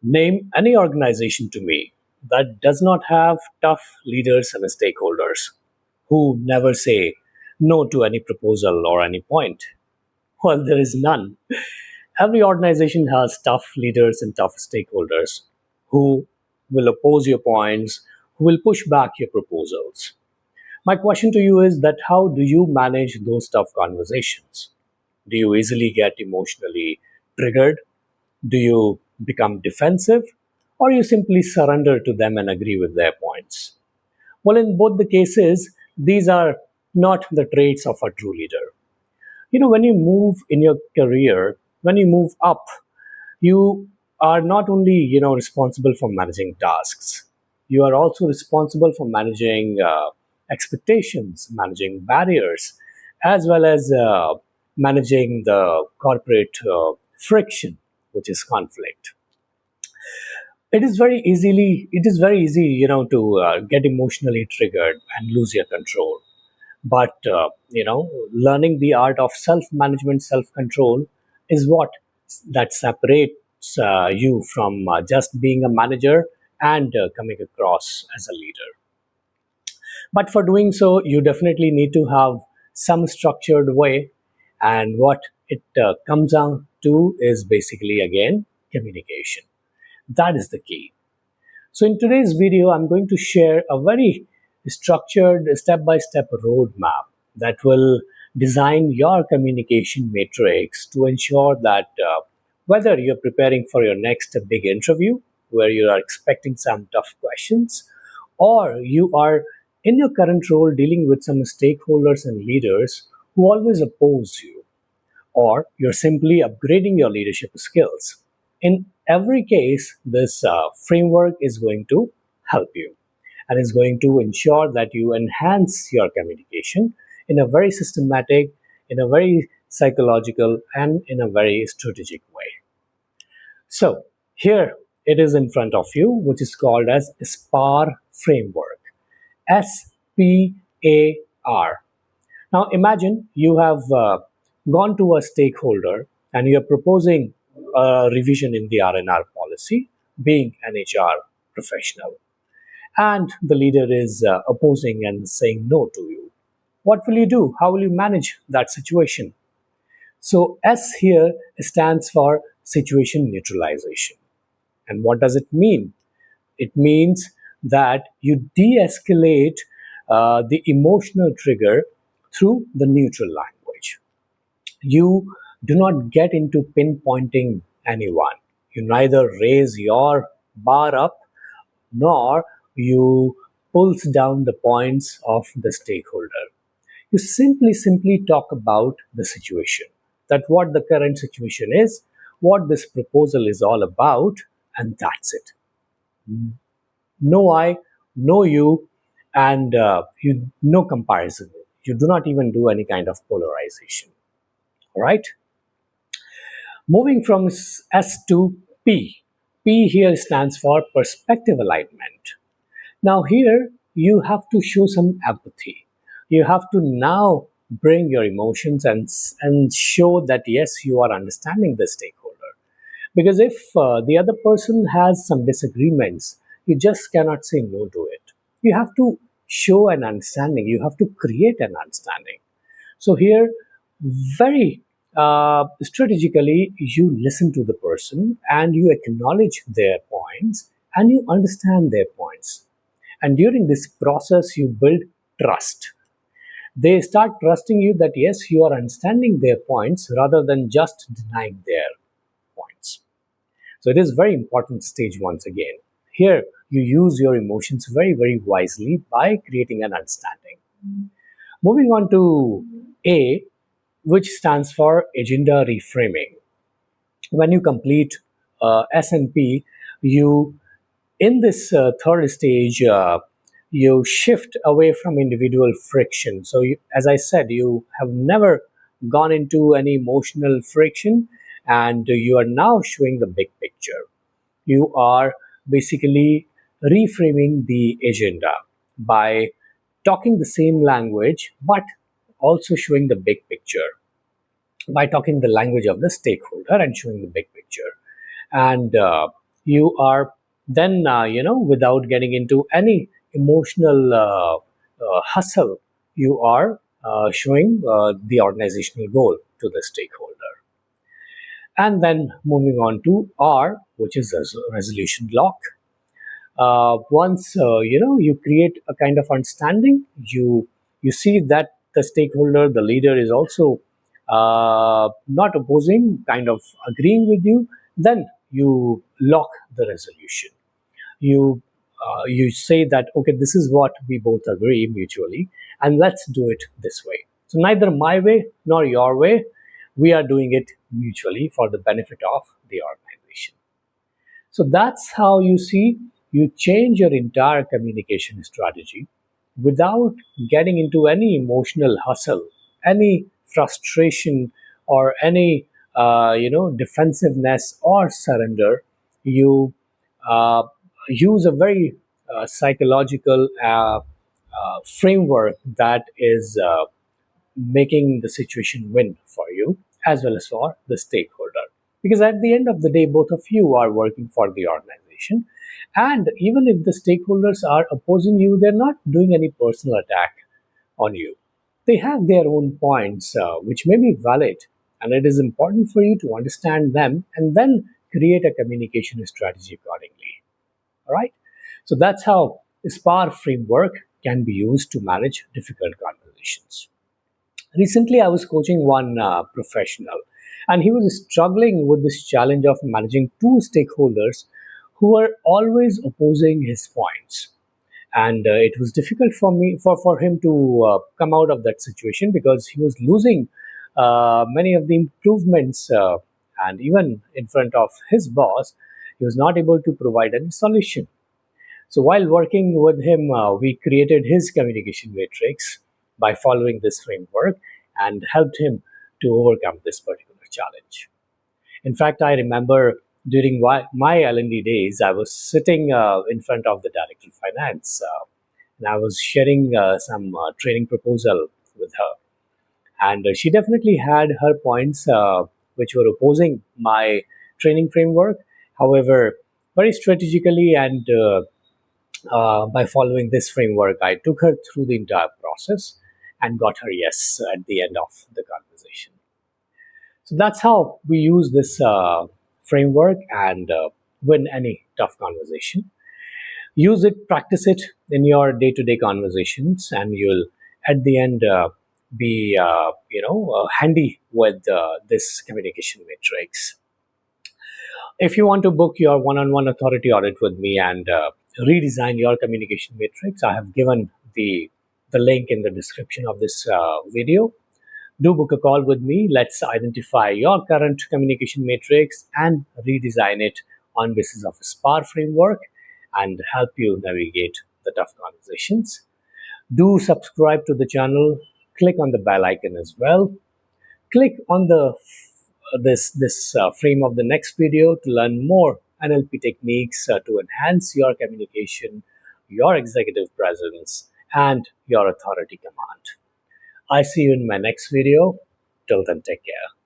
Name any organization to me that does not have tough leaders and stakeholders who never say no to any proposal or any point. Well, there is none. Every organization has tough leaders and tough stakeholders who will oppose your points, who will push back your proposals. My question to you is that how do you manage those tough conversations? Do you easily get emotionally triggered? Do you become defensive? Or you simply surrender to them and agree with their points? Well, in both the cases, these are not the traits of a true leader. When you move in your career, when you move up, you are not only responsible for managing tasks, you are also responsible for managing expectations, managing barriers, as well as managing the corporate friction, which is conflict. It is very easy to get emotionally triggered and lose your control. But learning the art of self management, self control is what that separates you from just being a manager and coming across as a leader. But for doing so, you definitely need to have some structured way, and what it comes down to is basically again communication. That is the key. So, in today's video, I'm going to share a very structured step by step roadmap that will design your communication matrix to ensure that whether you're preparing for your next big interview, where you are expecting some tough questions, or you are in your current role dealing with some stakeholders and leaders who always oppose you, or you're simply upgrading your leadership skills. In every case, this framework is going to help you and is going to ensure that you enhance your communication in a very systematic, in a very psychological, and in a very strategic way. So, here it is in front of you, which is called as SPAR framework. S.P.A.R. Now imagine you have gone to a stakeholder and you are proposing a revision in the R&R policy, being an HR professional, and the leader is opposing and saying no to you. What will you do? How will you manage that situation? So S here stands for situation neutralization. And what does it mean? It means that you de-escalate the emotional trigger through the neutral language. You do not get into pinpointing anyone. You neither raise your bar up nor you pulls down the points of the stakeholder. You simply talk about the situation, that what the current situation is, what this proposal is all about, and that's it. No I, no you, and no comparison. You do not even do any kind of polarization. All right. Moving from S to P. P here stands for perspective alignment. Now, here you have to show some empathy. You have to now bring your emotions and show that yes, you are understanding the stakeholder. Because if the other person has some disagreements, you just cannot say no to it. You have to show an understanding, you have to create an understanding. So, here, very strategically, you listen to the person and you acknowledge their points and you understand their points. And during this process, you build trust. They start trusting you that yes, you are understanding their points rather than just denying their points. So it is very important stage once again. Here, you use your emotions very wisely by creating an understanding. Moving on to A, which stands for agenda reframing. When you complete S&P, you in this third stage, you shift away from individual friction. So, as I said, you have never gone into any emotional friction, and you are now showing the big picture. You are basically reframing the agenda by talking the same language, but also showing the big picture by talking the language of the stakeholder and showing the big picture. And You are then, without getting into any emotional hustle, you are showing the organizational goal to the stakeholder. And then moving on to R, which is resolution lock. Once you create a kind of understanding, you see that the stakeholder, the leader, is also not opposing, kind of agreeing with you. Then you lock the resolution. You say that, okay, this is what we both agree mutually, and let's do it this way. So neither my way nor your way, we are doing it mutually for the benefit of the organization. So that's how you see, you change your entire communication strategy without getting into any emotional hustle, any frustration, or any defensiveness or surrender. You uh, use a very psychological framework that is making the situation win for you as well as for the stakeholder. Because at the end of the day, both of you are working for the organization. And even if the stakeholders are opposing you, they're not doing any personal attack on you. They have their own points, which may be valid. And it is important for you to understand them and then create a communication strategy accordingly. All right. So that's how SPAR framework can be used to manage difficult conversations. Recently, I was coaching one professional, and he was struggling with this challenge of managing two stakeholders who were always opposing his points. And it was difficult for him to come out of that situation because he was losing many of the improvements, and even in front of his boss, he was not able to provide any solution. So while working with him, we created his communication matrix by following this framework and helped him to overcome this particular challenge. In fact, I remember during my L&D days, I was sitting in front of the director of finance, and I was sharing some training proposal with her. And she definitely had her points which were opposing my training framework. However, very strategically and by following this framework, I took her through the entire process and got her yes at the end of the conversation. So that's how we use this framework and win any tough conversation. Use it, practice it in your day-to-day conversations, and you'll at the end be handy with this communication matrix. If you want to book your one-on-one authority audit with me and redesign your communication matrix, I have given the link in the description of this video. Do book a call with me. Let's identify your current communication matrix and redesign it on basis of a SPAR framework and help you navigate the tough conversations. Do subscribe to the channel. Click on the bell icon as well. Click on the this frame of the next video to learn more NLP techniques to enhance your communication, your executive presence, and your authority command. I see you in my next video. Till then, take care.